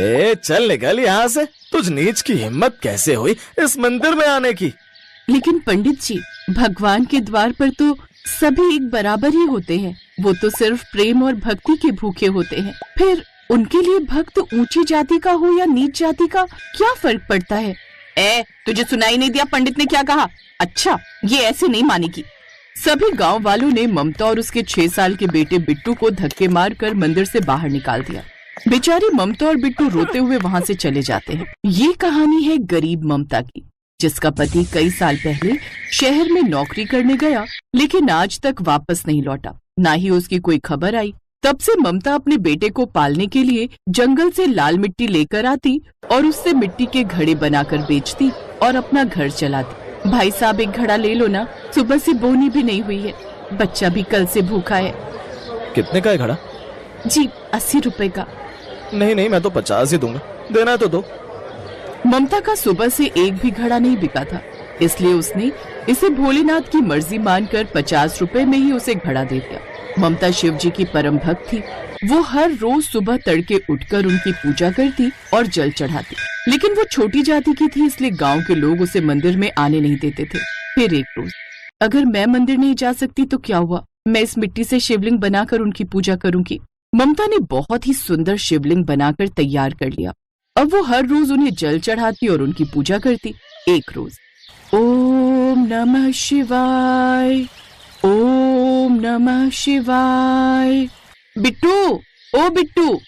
ए चल निकल यहाँ से। तुझ नीच की हिम्मत कैसे हुई इस मंदिर में आने की? लेकिन पंडित जी, भगवान के द्वार पर तो सभी एक बराबर ही होते हैं। वो तो सिर्फ प्रेम और भक्ति के भूखे होते हैं। फिर उनके लिए भक्त ऊंची जाति का हो या नीच जाति का क्या फर्क पड़ता है? तुझे सुनाई नहीं दिया पंडित ने क्या कहा? अच्छा, ये ऐसे नहीं मानेगी। सभी गांव वालों ने ममता और उसके 6 साल के बेटे बिट्टू को धक्के मारकर मंदिर से बाहर निकाल दिया। बेचारी ममता और बिट्टू रोते हुए वहां से चले जाते हैं। ये कहानी है गरीब ममता की, जिसका पति कई साल पहले शहर में नौकरी करने गया, लेकिन आज तक वापस नहीं लौटा। ना ही उसकी कोई खबर आई। तब से ममता अपने बेटे को पालने के लिए जंगल से लाल मिट्टी लेकर आती और उससे मिट्टी के घड़े बनाकर बेचती और अपना घर चलाती। भाई साहब, एक घड़ा ले लो ना, सुबह से बोनी भी नहीं हुई है, बच्चा भी कल से भूखा है। कितने का है घड़ा? जी 80 रुपए का। नहीं, मैं तो 50 ही दूंगा, देना है तो दो। ममता का सुबह से एक भी घड़ा नहीं बिका था, इसलिए उसने इसे भोलेनाथ की मर्जी मानकर 50 रुपए में ही उसे घड़ा दे दिया। ममता शिव जी की परम भक्त थी। वो हर रोज सुबह तड़के उठकर उनकी पूजा करती और जल चढ़ाती। लेकिन वो छोटी जाति की थी, इसलिए गांव के लोग उसे मंदिर में आने नहीं देते थे। फिर एक रोज, अगर मैं मंदिर नहीं जा सकती तो क्या हुआ, मैं इस मिट्टी से शिवलिंग बनाकर उनकी पूजा करूंगी। ममता ने बहुत ही सुंदर शिवलिंग बनाकर तैयार कर लिया। अब वो हर रोज उन्हें जल चढ़ाती और उनकी पूजा करती। एक रोज, ओम नमः शिवाय, ओम नमः शिवाय। बिट्टू, ओ बिट्टू,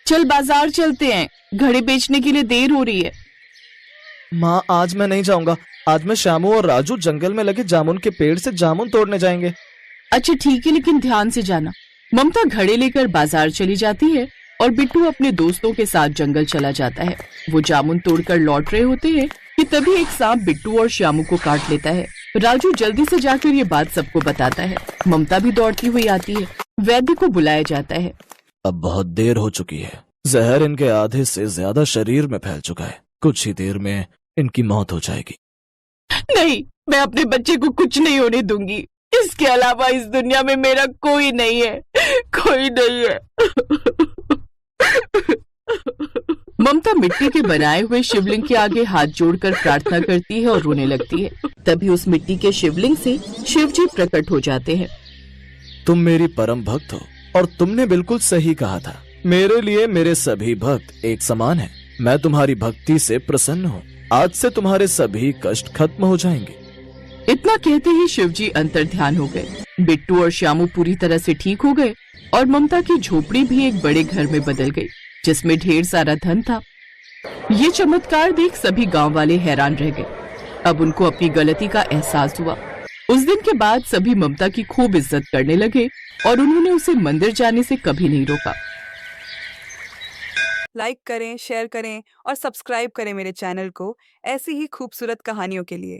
चल बाजार चलते हैं, घड़े बेचने के लिए देर हो रही है। माँ, आज मैं नहीं जाऊंगा। आज मैं श्यामू और राजू जंगल में लगे जामुन के पेड़ से जामुन तोड़ने जाएंगे। अच्छा ठीक है, लेकिन ध्यान से जाना। ममता घड़े लेकर बाजार चली जाती है और बिट्टू अपने दोस्तों के साथ जंगल चला जाता है। वो जामुन तोड़कर लौट रहे होते हैं कि तभी एक सांप बिट्टू और श्यामू को काट लेता है। राजू जल्दी से जाकर ये बात सबको बताता है। ममता भी दौड़ती हुई आती है। वैद्य को बुलाया जाता है। अब बहुत देर हो चुकी है, जहर इनके आधे से ज्यादा शरीर में फैल चुका है, कुछ ही देर में इनकी मौत हो जाएगी। नहीं, मैं अपने बच्चे को कुछ नहीं होने दूंगी। इसके अलावा इस दुनिया में मेरा कोई नहीं है, कोई नहीं है। ममता मिट्टी के बनाए हुए शिवलिंग के आगे हाथ जोड़कर प्रार्थना करती है और रोने लगती है। तभी उस मिट्टी के शिवलिंग से शिव जी प्रकट हो जाते हैं। तुम मेरी परम भक्त हो और तुमने बिल्कुल सही कहा था। मेरे लिए मेरे सभी भक्त एक समान हैं। मैं तुम्हारी भक्ति से प्रसन्न हूँ। आज से तुम्हारे सभी कष्ट खत्म हो जाएंगे। इतना कहते ही शिव जी अंतर्ध्यान हो गए। बिट्टू और श्यामू पूरी तरह से ठीक हो गए और ममता की झोपड़ी भी एक बड़े घर में बदल गई, जिसमें ढेर सारा धन था। ये चमत्कार देख सभी गांव वाले हैरान रह गए। अब उनको अपनी गलती का एहसास हुआ। उस दिन के बाद सभी ममता की खूब इज्जत करने लगे और उन्होंने उसे मंदिर जाने से कभी नहीं रोका। लाइक करें, शेयर करें और सब्सक्राइब करें मेरे चैनल को ऐसी ही खूबसूरत कहानियों के लिए।